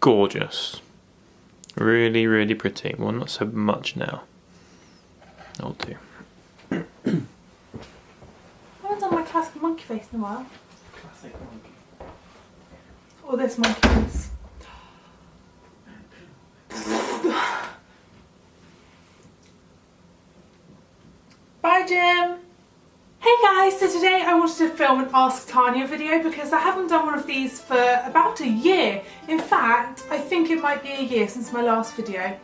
gorgeous. Really, really pretty. Well, not so much now. I'll do. I haven't done my classic monkey face in a while. Classic monkey. Or this monkey face. Bye, Jim. Hey guys, so today I wanted to film an Ask Tanya video because I haven't done one of these for about a year. In fact, I think it might be a year since my last video.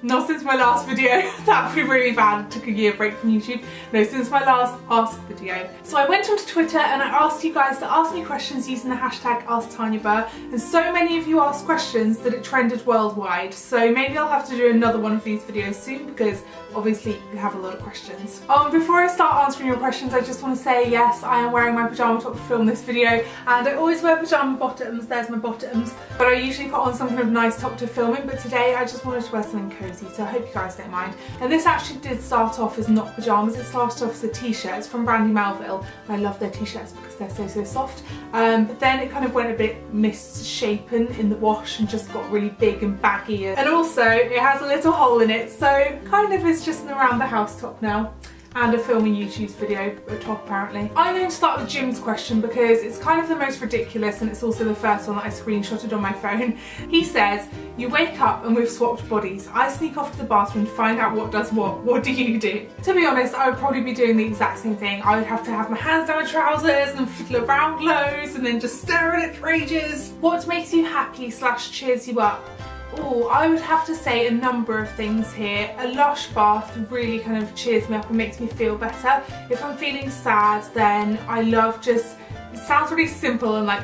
Not since my last video, that would be really bad. I took a year break from YouTube. No, since my last Ask video. So I went onto Twitter and I asked you guys to ask me questions using the hashtag AskTanyaBurr, and so many of you asked questions that it trended worldwide. So maybe I'll have to do another one of these videos soon because obviously you have a lot of questions. Before I start answering your questions, I just want to say yes, I am wearing my pyjama top to film this video, and I always wear pyjama bottoms. There's my bottoms, but I usually put on some kind of nice top to film in, but today I just wanted to wear something cozy, so I hope you guys don't mind. And this actually did start off as not pyjamas, it started off as a t-shirt. It's from Brandy Melville. I love their t-shirts because they're so soft. But then it kind of went a bit misshapen in the wash and just got really big and baggy. And also it has a little hole in it, so kind of is just an around the house top now. And a filming YouTube's video top apparently. I'm going to start with Jim's question because it's kind of the most ridiculous and it's also the first one that I screenshotted on my phone. He says, you wake up and we've swapped bodies. I sneak off to the bathroom to find out what does what. What do you do? To be honest, I would probably be doing the exact same thing. I would have to have my hands down my trousers and fiddle around loads and then just stare at it for ages. What makes you happy / cheers you up? Oh, I would have to say a number of things here. A lush bath really kind of cheers me up and makes me feel better. If I'm feeling sad, then I love just, it sounds really simple and like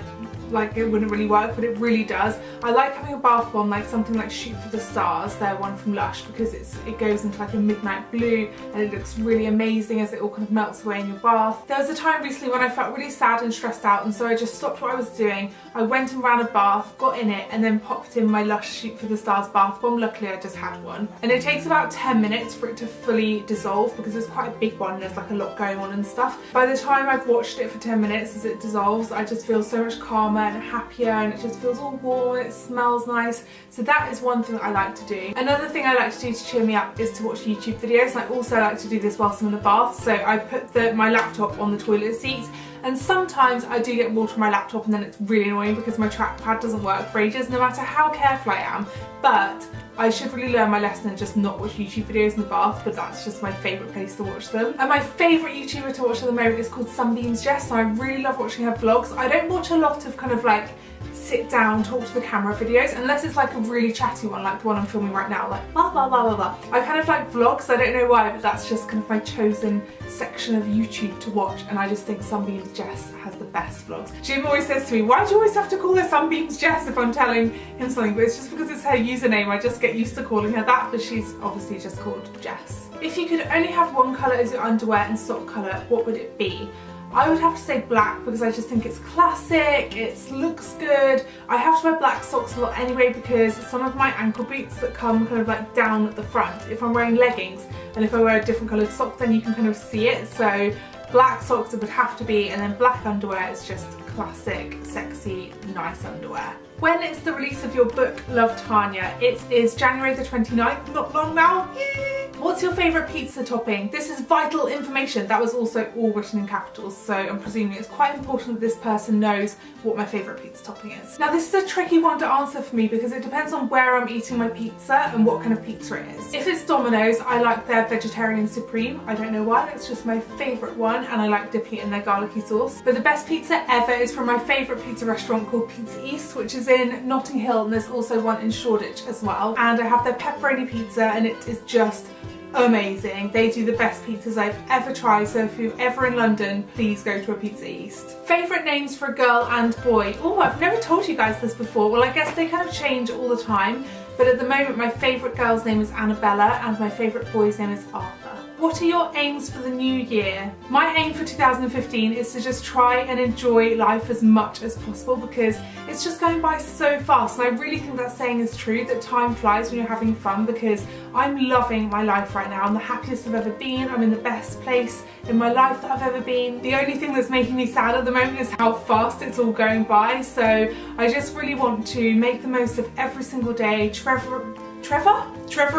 it wouldn't really work, but it really does. I like having a bath bomb, like something like Shoot for the Stars, their one from Lush, because it goes into like a midnight blue and it looks really amazing as it all kind of melts away in your bath. There was a time recently when I felt really sad and stressed out, and so I just stopped what I was doing. I went and ran a bath, got in it, and then popped in my Lush Shoot for the Stars bath bomb. Luckily I just had one. And it takes about 10 minutes for it to fully dissolve because it's quite a big one and there's like a lot going on and stuff. By the time I've watched it for 10 minutes as it dissolves, I just feel so much calmer and happier, and it just feels all warm and it smells nice. So that is one thing that I like to do. Another thing I like to do to cheer me up is to watch YouTube videos, and I also like to do this whilst I'm in the bath. So I put my laptop on the toilet seat, and sometimes I do get water on my laptop and then it's really annoying because my trackpad doesn't work for ages no matter how careful I am. But I should really learn my lesson and just not watch YouTube videos in the bath, but that's just my favourite place to watch them. And my favourite YouTuber to watch at the moment is called Sunbeams Jess, and I really love watching her vlogs. I don't watch a lot of kind of like sit down, talk to the camera videos, unless it's like a really chatty one, like the one I'm filming right now, like blah blah blah blah blah. I kind of like vlogs, I don't know why, but that's just kind of my chosen section of YouTube to watch, and I just think Sunbeams Jess has the best vlogs. Jim always says to me, why do you always have to call her Sunbeams Jess if I'm telling him something? But it's just because it's her username, I just get used to calling her that, but she's obviously just called Jess. If you could only have one colour as your underwear and sock colour, what would it be? I would have to say black because I just think it's classic, it looks good. I have to wear black socks a lot anyway because some of my ankle boots that come kind of like down at the front, if I'm wearing leggings and if I wear a different coloured sock then you can kind of see it. So black socks it would have to be, and then black underwear is just classic, sexy, nice underwear. When is the release of your book, Love Tanya? It is January the 29th, not long now. Yay! What's your favourite pizza topping? This is vital information. That was also all written in capitals, so I'm presuming it's quite important that this person knows what my favourite pizza topping is. Now this is a tricky one to answer for me because it depends on where I'm eating my pizza and what kind of pizza it is. If it's Domino's, I like their vegetarian supreme. I don't know why, it's just my favourite one, and I like dipping it in their garlicky sauce. But the best pizza ever is from my favourite pizza restaurant called Pizza East, which is in Notting Hill, and there's also one in Shoreditch as well. And I have their pepperoni pizza and it is just amazing. They do the best pizzas I've ever tried, so if you're ever in London, please go to a Pizza East. Favourite names for a girl and boy? Oh, I've never told you guys this before. Well, I guess they kind of change all the time, but at the moment my favourite girl's name is Annabella and my favourite boy's name is Arthur. What are your aims for the new year? My aim for 2015 is to just try and enjoy life as much as possible because it's just going by so fast, and I really think that saying is true, that time flies when you're having fun, because I'm loving my life right now. I'm the happiest I've ever been. I'm in the best place in my life that I've ever been. The only thing that's making me sad at the moment is how fast it's all going by. So I just really want to make the most of every single day, treasure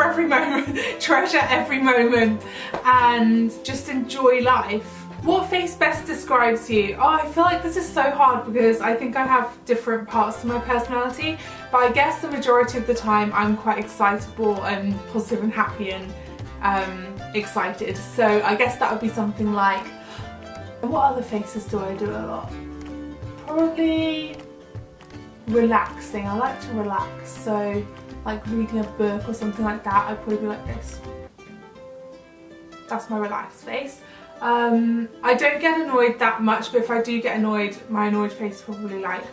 every moment, treasure every moment, and just enjoy life. What face best describes you? Oh, I feel like this is so hard because I think I have different parts to my personality, but I guess the majority of the time I'm quite excitable and positive and happy and excited. So I guess that would be something like, what other faces do I do a lot? Probably relaxing. I like to relax, so like reading a book or something like that, I'd probably be like this. That's my relaxed face. I don't get annoyed that much, but if I do get annoyed, my annoyed face is probably like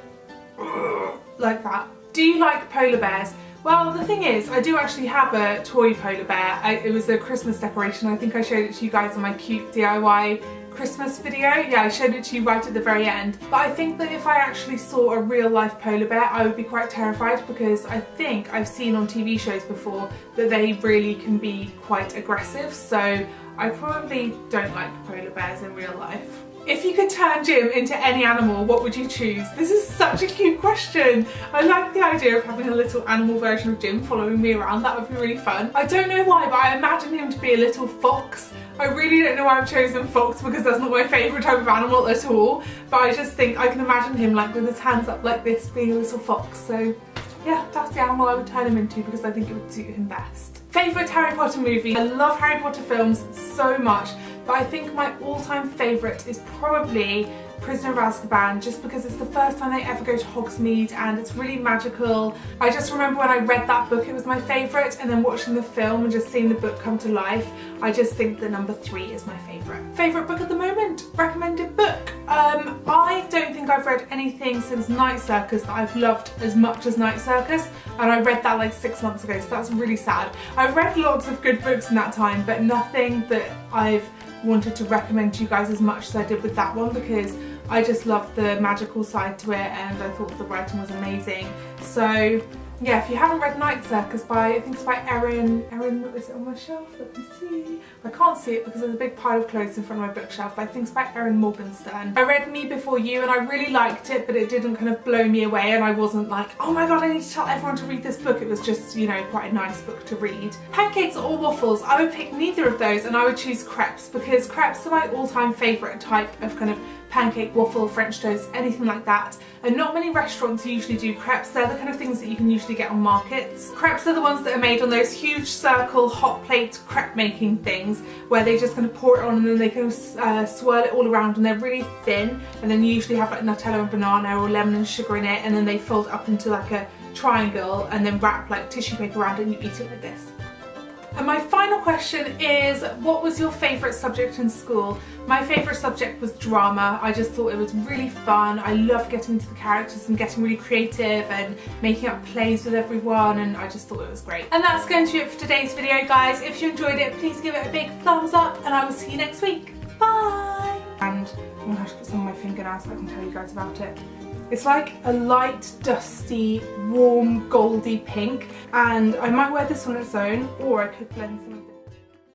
that. Do you like polar bears? Well, the thing is, I do actually have a toy polar bear. It was a Christmas decoration. I think I showed it to you guys on my cute DIY Christmas video. Yeah, I showed it to you right at the very end. But I think that if I actually saw a real life polar bear, I would be quite terrified, because I think I've seen on TV shows before that they really can be quite aggressive. So I probably don't like polar bears in real life. If you could turn Jim into any animal, what would you choose? This is such a cute question. I like the idea of having a little animal version of Jim following me around. That would be really fun. I don't know why, but I imagine him to be a little fox. I really don't know why I've chosen fox, because that's not my favourite type of animal at all. But I just think I can imagine him like with his hands up like this, being a little fox. So yeah, that's the animal I would turn him into, because I think it would suit him best. Favourite Harry Potter movie? I love Harry Potter films so much, but I think my all-time favourite is probably Prisoner of Azkaban, just because it's the first time they ever go to Hogsmeade and it's really magical. I just remember when I read that book, it was my favourite, and then watching the film and just seeing the book come to life, I just think that number 3 is my favourite. Favourite book at the moment? Recommended book? I don't think I've read anything since Night Circus that I've loved as much as Night Circus, and I read that like 6 months ago, so that's really sad. I've read lots of good books in that time, but nothing that I've wanted to recommend to you guys as much as I did with that one, because I just loved the magical side to it and I thought the writing was amazing. So yeah, if you haven't read Night Circus by, I think it's by Erin, is it on my shelf? Let me see. I can't see it because there's a big pile of clothes in front of my bookshelf, but I think it's by Erin Morgenstern. I read Me Before You and I really liked it, but it didn't kind of blow me away, and I wasn't like, oh my god, I need to tell everyone to read this book. It was just, you know, quite a nice book to read. Pancakes or waffles? I would pick neither of those, and I would choose crepes, because crepes are my all-time favourite type of kind of pancake, waffle, French toast, anything like that. And not many restaurants usually do crepes. They're the kind of things that you can usually get on markets. Crepes are the ones that are made on those huge circle hot plate crepe making things, where they just kind of pour it on and then they kind of swirl it all around, and they're really thin, and then you usually have like Nutella and banana or lemon and sugar in it, and then they fold up into like a triangle and then wrap like tissue paper around it and you eat it like this. And my final question is, what was your favourite subject in school? My favourite subject was drama. I just thought it was really fun. I loved getting into the characters and getting really creative and making up plays with everyone, and I just thought it was great. And that's going to be it for today's video, guys. If you enjoyed it, please give it a big thumbs up, and I will see you next week. Bye! And I'm going to have to put some on my finger now so I can tell you guys about it. It's like a light, dusty, warm, goldy pink, and I might wear this on its own, or I could blend some